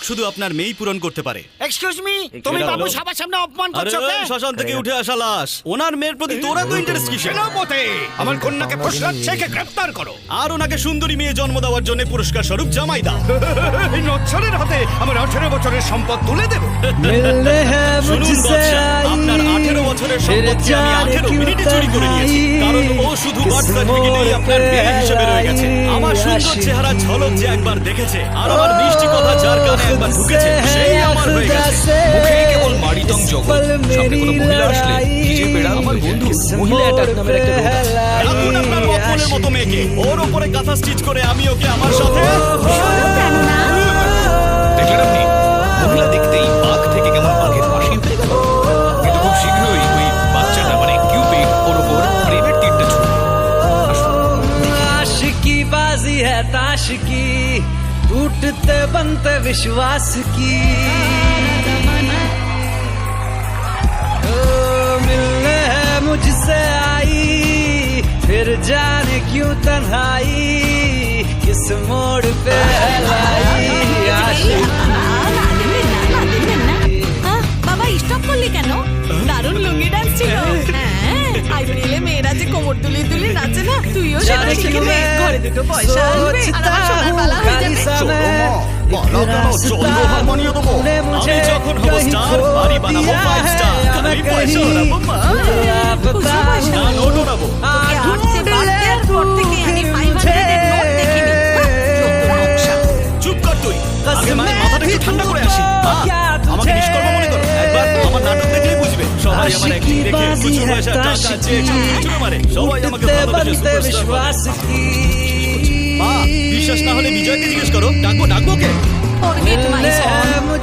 শুধু আপনার মেয়েই পূরণ করতে পারে। এক্সকিউজ মি, তুমি বাবু সবার সামনে অপমান আরে করছো কে? শ্মশান থেকে উঠে আসা লাশ, ওনার মেয়ের প্রতি তোরা তো ইন্টারেস্ট কিসের? সেনাপতি, আমার কন্যাকে ফুসলাচ্ছে, কে গ্রেফতার করো। আর ওনাকে সুন্দরী মেয়ে জন্ম দেওয়ার জন্য পুরস্কার স্বরূপ জামাই দাও। এই নচ্ছরের হাতে আমার 18 বছরের সম্পদ তুলে দেব। मिलने हैं শুনুন मुझसे বাদশা, আপনার 18 বছরের সম্পত্তি আমি 18 মিনিটে চুরি করে নিয়েছি, কারণ ও শুধু বার্থ সার্টিফিকেটেই আপনার মেয়ে হিসেবে রয়ে গেছে। আমার সুন্দর চেহারা ঝলক যে একবার দেখেছে, আর আমার মিষ্টি কথা যার কানে একবার ঢুকেছে, সেই আমার হয়ে গেছে। মুখেই কেবল মারিতং জগৎ, সামনে কোনো মহিলা আসলে ভিজে বেড়া আমার বন্ধু মহিলা অ্যাটাক নামের একটা রোগ আছে। রাখুন আপনার মকমলের মতো মেয়েকে, ওর উপরে কাঁথা স্টিচ করে আমি ওকে আমার সাথে। দেখলেন আপনি, মহিলা দেখতেই বাঘ থেকে কেমন বাঘের পাশে উঠে গেল। কিন্তু খুব শীঘ্রই ওই বাচ্চাটা মানে কিউপিড ওর উপর প্রেমের তীরটা ছুড়ল। आशिकी बाजी है ताश की, टूटते बनते विश्वास की। ओ, मिलने है मुझसे आई, फिर जाने क्यों तन्हाई, किस मोड़ पे लाई आशिकी। বাবা স্টপ করলি কেন? দারুণ লুঙ্গি ডান্স ছিল। আইপিএলে মেয়েরা যে কোমর তুলি তুলি নাচে না, তুইও সেটা শিখে নে। ঘরে দুটো পয়সা আসবে আর আমার সোনার বালা হয়ে যাবে। আমি যখন হব স্টার, বাড়ি বানাবো 5 স্টার, আমি পয়সা ওড়াবো মা। খুশি পয়সা। না, নোট ওড়াবো। তোকে আটতে বাড়তে আর পর থেকে আমি 500 এর নোট দেখিনি। চুপ কর তুই, আগে মায়ের মাথাটা একটু ঠান্ডা করে আসি। মা, আমাকে নিষ্কর্ম মনে করো, একবার আমার নাটক দেখলেই বুঝবে। সবাই আমার অ্যাক্টিং দেখে প্রচুর পয়সা টাকা চেয়ে ছুড়ে মারে, সবাই আমাকে ভালোবাসে, সুপারস্টার বলে। মা, বিশ্বাস না হলে বিজয়কে জিজ্ঞেস করো, ডাকবো কে? ফরগেট মাই সন।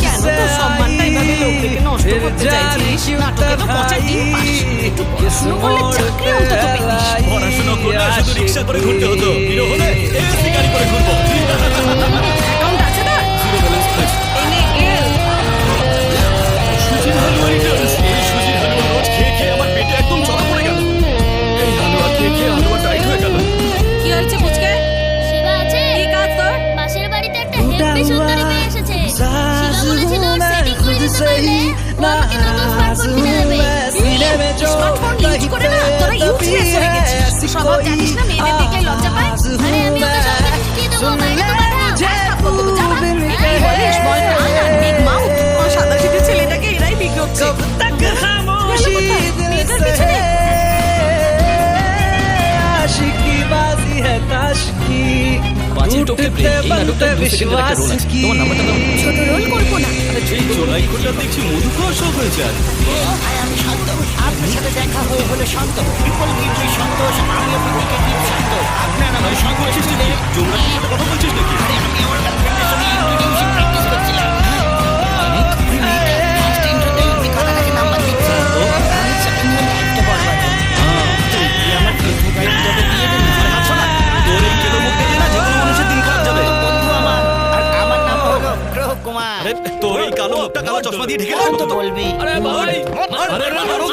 কেন তোর সম্মানটা এইভাবে লোক থেকে নষ্ট করতে চাইছিস? নাটকে তো পচা টিম পাস। একটু পড়াশুনো করলে চাকরি অন্তত পেতিস। পড়াশোনা করলে শুধু রিক্সা করে ঘুরতে হতো, হিরো হলে এসি গাড়ি করে ঘুরবো। অ্যাকাউন্ট আছে না? Zero balance place. এনে এল। সুজির হালুয়া রিটার্নস। এই সুজির হালুয়া রোজ খেয়ে খেয়ে আমার পেটে একদম চড়া পড়ে গেল। এই হালুয়া খেয়ে খেয়ে হালুয়া টাইট হয়ে গেল। কি হয়েছে পুচকে? শিবা আছে? কি কাজ তোর? পাশের বাড়িতে একটা হেলদি সুন্দরী মেয়ে এসেছে। শিবা বলেছিল ওর সেটিং করে দিতে পারলে ও আমাকে নতুন স্মার্টফোন কিনে দেবে। স্মার্টফোন ইউজ করে না তোরা ইউজলেস হয়ে গেছিস। স্বভাব জানিস না, মেয়েদের দেখলে লজ্জা পায়। আরে আমি ওকে সব কিছু শিখিয়ে দেবো, বাইরে তো পাঠাও। কি বলিস বল না? Big mouth. আমার সাদা সিধে ছেলেটাকে এরাই বিগড়ছে। মেয়েটার পিছনে आशिकी बाजी है ताश की, পাঁচের টোকে প্রেম, এই टूटते নাটকটা बनते 2 সেকেন্ডের একটা রোল विश्वास আছে। की। তোমার নাম্বারটা দাও। ছোট রোল করবো না। এই চোলাই খোঁজা দেখছি মধু খাওয়ার শখ হয়েছে আর। আমি শান্ত, আপনার সাথে দেখা হয়ে হলো শান্ত। ট্রিপল কিডনি সন্তোষ, আমি আপনাকে কিডনি সন্তোষ। আপনার নাম সন্তোষ ছিলেন। জমরাটির সাথে কথা বলছিস নাকি? আমি আমার গার্লফ্রেন্ডের সঙ্গে ইন্ট্রোডিউসিং প্র্যাকটিস করছিলাম। ফার্স্ট ইন্ট্রোতে ওই কথাটাকে নাম্বার দিচ্ছে। আমি সেকেন্ড হলে একটা বল বাজে। তুই আমার ফেসবুক আইডিটাকে দিয়ে দিন। আচ্ছা না, তোর এই কেলো মুখ দেখে না যে কোনো মানুষের দিন খারাপ যাবে। বন্ধু আমার, আর আমার নাম হলো গ্রহ কুমার। আরে তোর এই কালো মুখটা কালো চশমা দিয়ে ঢেকে কত রাখতো তো। বলবি? আরে ভাই, আরে দাঁড়াও।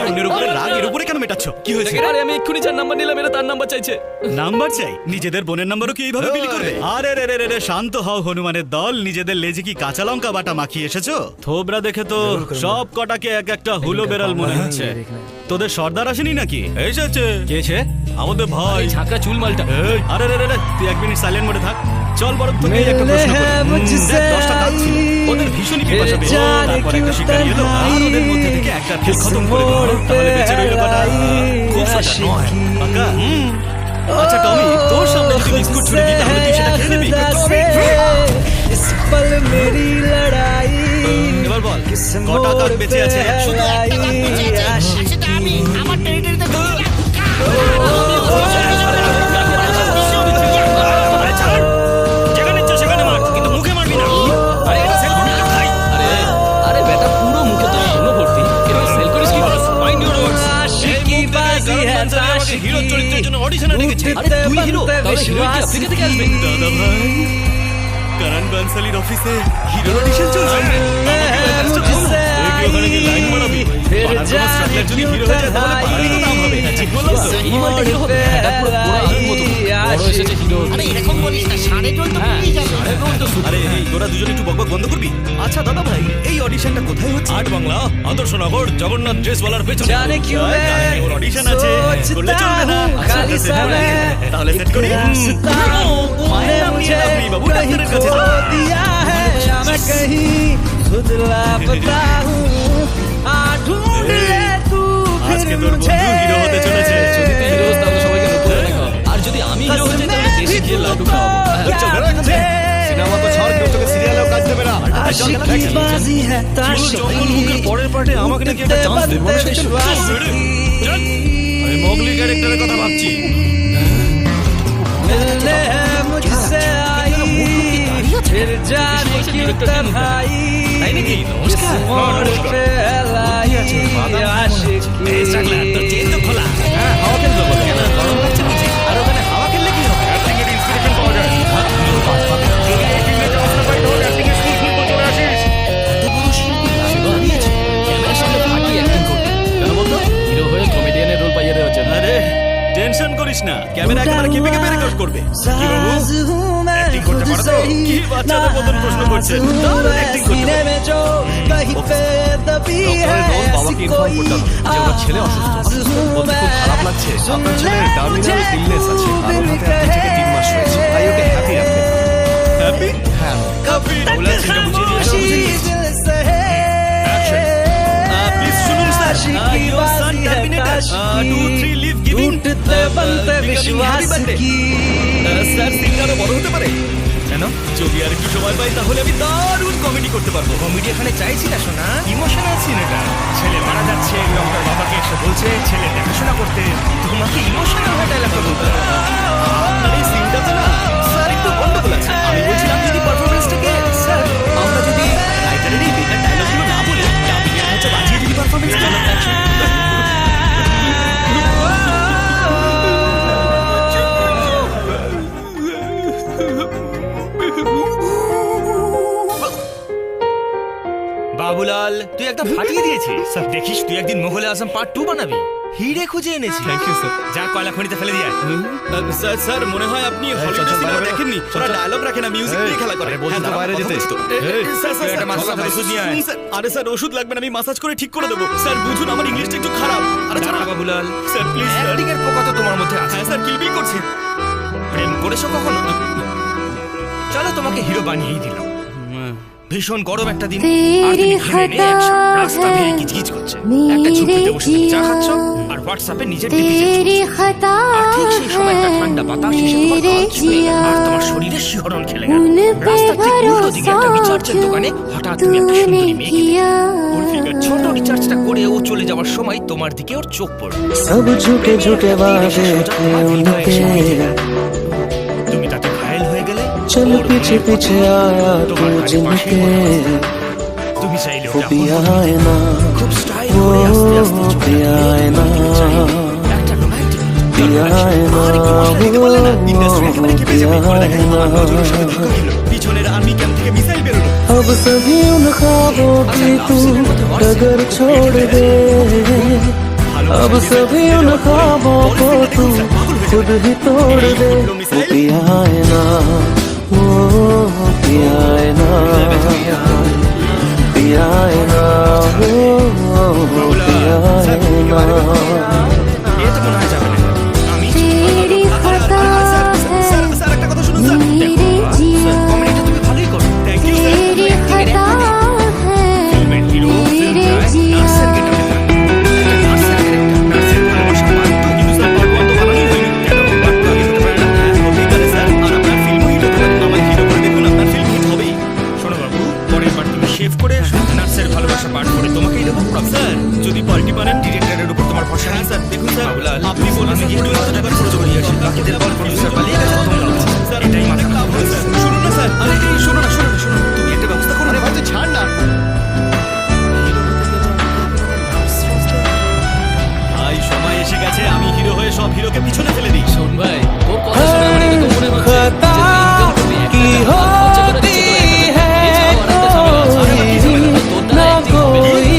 অন্যের উপরে রাগ, এর উপরে কেন মেটাচ্ছ? কি হয়েছে? আরে আমি এক্ষুনি যার নাম্বার নিলাম এরা তার নাম্বার চাইছে। নাম্বার চাই? নিজেদের বোনের নাম্বারও কি এইভাবে বিলি করবে? আরে রে রে রে রে, শান্ত হও হনুমানের দল। নিজেদের লেজে কি কাঁচা লঙ্কা বাটা মাখিয়ে এসেছো? থোবরা দেখে তো সব কটাকে এক একটা হুলো বেড়াল মনে হচ্ছে। তোদের সর্দার আসেনি নাকি? এসেছে। কেছে? আমাদের ভাই। ঝাঁকা চুল মালটা। এই, আরে রে রে রে, তুই 1 মিনিট সাইলেন্ট মোডে থাক। চল বরং তোকে একটা প্রশ্ন করি। দেখ, 10টা কাজ ছিল। ওদের ভীষণই পিপাসা পেয়েছে। তারপর একটা শিকারি এলো আর ওদের মধ্যে থেকে একটা খেল খতম করে দিল। তাহলে বেঁচে রইল কটা? খুব সোজা নয়। পাকা? আচ্ছা টমি, তোর সামনে যদি বিস্কুট ছুড়ে দিই তাহলে তুই সেটা খেয়ে নিবি? इस पल मेरी लड़ाई, এবার বল, কটা কাক বেঁচে আছে? শুধু একটা কাজ বেঁচে আছে। সেটা আমি আমার টেরিটরিতে ঢুকে গেছি। যেখানে ইচ্ছা সেখানে মার, কিন্তু মুখে মারবি না। আরে এটা সেল করবি না ভাই। আরে বেটা পুরো মুখে তো শূন্য ভর্তি। এটা সেল করিস কি করে? মাইন্ড ইওর ওয়ার্ডস। आशिकी बाजी है ताश की, হিরো চরিত্রের জন্য অডিশনে ডেকেছে। আরে তুই হিরো, তাহলে হিরোইন কি আফ্রিকা থেকে আসবে? দাদা ভাই, করণ বানসালির অফিসে হিরো অডিশন চলছে। আমাকে ব্যাপারটা বল। ওখানে গিয়ে লাইন মারাবি। फिर পাড়ার কোনো जाने স্ট্রাগলার যদি क्यों হিরো হয়ে যায় তাহলে পাড়ারই তো নাম হবে। ঠিক বললাম তো? এই বলটা হিরো হবে, এটা পুরো পোড়াহারের মতো। বড় এসেছে হিরো। আরে এরকম বলিস না, সাড়ে টোল তো পেরিয়ে যাবে। আরে এই তোরা দুজন একটু বকবক বন্ধ করবি। আচ্ছা দাদা ভাই, এই অডিশনটা কোথায় হচ্ছে? আট বাংলা আদর্শনগর জগন্নাথ ড্রেসওয়ালার পেছনে। जाने क्यों ওই, मैं জানি ওর অডিশন আছে, করলে सोचता চলবে না। हूँ আচ্ছা, खाली আচ্ছা, समय তাহলে সেট করি। रास्ता মায়ের तूने নাম নিয়ে मुझे লাভ নেই বাবু, कहीं ডাক্তারের কাছে खो যাও। दिया है या मैं कहीं खुद लापता हूँ आ ढूंढ ले तू আজকে फिर তোর मुझे বন্ধু হিরো হতে চলেছে। যদি তুই হিরো হোস তাহলে সবাইকে নতুন করে খাওয়াবো। আর যদি আমি হিরো হয়ে যাই তাহলে দেশে গিয়ে লাড্ডু খাওয়াবো। চল, বেরো এখান থেকে। সিনেমা তো ছাড়, কেউ তোকে সিরিয়ালেও কাজ দেবে না। आशिकीबाजी है ताशकी পরের পার্টে আমাকে নাকি একটা চান্স দেবে মনে হচ্ছে। विश्वास আমি মোগলি ক্যারেক্টারের কথা ভাবছি। मिलने है मुझसे आई फिर जाने क्यों तन्हाई তাই নাকি? इस मोड़ पे लाई आशिकी এই চাকলা, তোর চেন তো খোলা। হ্যাঁ, হাওয়া খেলবে বলে। কেন, গরম লাগছে বুঝি? আর ওখানে হাওয়া খেললে কি হবে? Acting এর inspiration পাওয়া যায়। হ্যাঁ, বাস পাবে। এই acting এর চান্স না পাই তাহলে acting এর school খুলবো, চলে আসিস। এত বড় শিল্পী লাইন দাঁড়িয়েছে, ক্যামেরার সামনে ফাটিয়ে অ্যাক্টিং করবে। কেন বলতো হিরো হয়ে কমেডিয়ানের রোল পাইয়ে দেওয়ার জন্য আরে টেনশন করিস না, ক্যামেরা একেবারে কেঁপে কেঁপে রেকর্ড করবে। কি বাবু, অ্যাক্টিং করতে পারো তো? কি বাচ্চাদের মতন প্রশ্ন করছেন? দারুণ অ্যাক্টিং করতে পারো। ডক্টরের রোল বাবাকে ইনফর্ম করতে হবে যে ওর ছেলে অসুস্থ। বলতে খুব খারাপ লাগছে, আপনার ছেলের টার্মিনাল ইলনেস আছে আর ওর হাতে 1 থেকে 3 মাস রয়েছে, তাই ওকে হ্যাপি রাখবেন। হ্যাপি? হ্যাঁ হ্যাপি? বলে সেটা বুঝিয়ে দিয়েছি। প্লিজ শুনুন sir, your son terminated. 2, 3 leave giving. टूटते बनते becoming विश्वास happy birthday. की স্যার সিনটা আরো বড় হতে পারে। কেন? যদি আর একটু সময় পাই তাহলে আমি দারুণ কমেডি করতে পারবো। কমেডি এখানে চাইছি না শোনা, ইমোশনাল সিন এটা। ছেলে মারা যাচ্ছে, ডক্টর বাবাকে এসে বলছে ছেলে দেখাশোনা করতে, তোমাকে ইমোশনাল হয়ে ডায়লগটা বলতে হবে। আর এই সিনটাতে না স্যার একটু গন্ডগোল আছে। আমি বলছিলাম যদি পারফরমেন্সটাকে স্যার আমরা যদি রাইটারের এই বেকার ডায়লগগুলো না বলে ডাবিং এর কাছে বাজিয়ে যদি পারফরমেন্সটা বাবুলাল তুই একদম ফাটিয়ে দিয়েছিস। স্যার দেখিস তুই একদিন মোগলে আজম পার্ট 2 বানাবি। হিরে খুঁজে এনেছি। Thank you sir. যা কয়লা খনিতে ফেলে দিয়ে আয়। স্যার স্যার মনে হয় আপনি হলিউড সিনেমা দেখেননি। ওরা ডায়লগ রাখে না, মিউজিক দিয়ে খেলা করে। বলছি তো বাইরে যেতে। স্যার তুই একটা মাথা ব্যথার ওষুধ নিয়ে আয়। আরে স্যার ওষুধ লাগবে না, আমি মাসাজ করে ঠিক করে দেবো। স্যার বুঝুন আমার ইংলিশটা একটু খারাপ। আরে দাঁড়া ছাড়ো Babulal, sir please sir. Acting এর পোকা তো তোমার মধ্যে আছে। হ্যাঁ স্যার কিলবিল করছে। প্রেম করেছো কখনো? চলো তোমাকে হিরো বানিয়েই দিলাম। ভীষণ গরম একটা দিন আর তুমি ঘেমে নেই একসাথে রাস্তা দিয়ে কিচকিচ করছে। একটা ঝুপড়িতে বসে তুমি চা খাচ্ছ আর হোয়াটসঅ্যাপে নিজের ডিপি চেক আর ঠিক সেই সময় একটা ঠান্ডা বাতাস এসে তোমার গাল ছুঁয়ে গেল আর তোমার শরীরে শিহরণ খেলে গেল। রাস্তার ঠিক উল্টো দিকে একটা রিচার্জের দোকানে হঠাৎ তুমি একটা সুন্দরী মেয়েকে দেখলে। ছোট রিচার্জটা করে ও চলে যাওয়ার সময় তোমার দিকে ওর চোখ পড়ল। सब झूठे झूठे वादे थे उनके তুমি তাতে ঘায়েল হয়ে গেলে। चल ওর पीछे মনের पीछे কথা आया তোমার तू গাড়ির পাশেই जिनके পড়ে আছে। তুমি চাইলে वो ওটা पिया আপন है ना খুব স্টাইল করে আস্তে আস্তে वो চলে पिया যাবে। है ना একটা রোমান্টিক पिया है ना ইন্ডাস্ট্রি একেবারে वो কেঁপে যাবে। पिया করে দেখেন है আমার নজরের সাথে ना ধাক্কা খেলো। পিছনের আর্মি ক্যাম্প থেকে মিসাইল বেরোলো। अब सभी उन ख्वाबों की तू डगर छोड़ दे अब सभी उन ख्वाबों को तू खुद ही तोड़ दे वो पिया है ना वो पिया है ना पिया है ना वो पिया है ना এ তো মনে হয় যাবে না। আমি तेरी खता স্যার है স্যার একটা কথা শুনুন স্যার। मेरे जिया কমেডিটা তুমি ভালোই করো। Thank you sir. तेरी खता है ফিল্মের হিরো ফিল্ম मेरे যায় जिया নার্সের গেটআপে থাকে। একটা নার্সের ক্যারেক্টার, নার্সের ভালোবাসা পায় তো। কিন্তু স্যার পার্ট 1 তো বানানোই হয়নি। কেন পার্ট 2 আগে হতে পারে না? হ্যাঁ হতেই পারে স্যার। আর আপনার ফিল্মও হিট হতে পারে। আমার হিরো করে দেখুন, আপনার ফিল্ম হিট হবেই। শোনো বাবু, পরের বার তুমি শেভ করে নার্সের ভালোবাসা পাঠ করে তোমাকেই দেবো। স্যার যদি পার্টি বানান ডিরেক্টরের উপর তোমার ভরসা হ্যাঁ নেই। স্যার দেখুন স্যার বাবুলাল, আপনি বলুন আমি গিয়ে স্টুডিও টাকা খরচ করে আসি। বাকিদের বল প্রডিউসার পালিয়ে গেছে, তোমরা বলছো। স্যার এটাই মাথা লাভ হয় স্যার। শুনুন না স্যার। আরে এই শোনো না শোনো না শোনো। তুমি একটা ব্যবস্থা করো। আরে ভাই তুই ছাড় না। ভাই সময় এসে গেছে, আমি হিরো হয়ে সব হিরোকে পিছনে ফেলে দিই। শোন ভাই তোর কথা শুনে আমার এরকম মনে হচ্ছে खता की होती है कोई ना कोई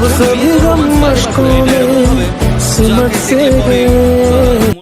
अब सभी गम मशकों में सिमट से गए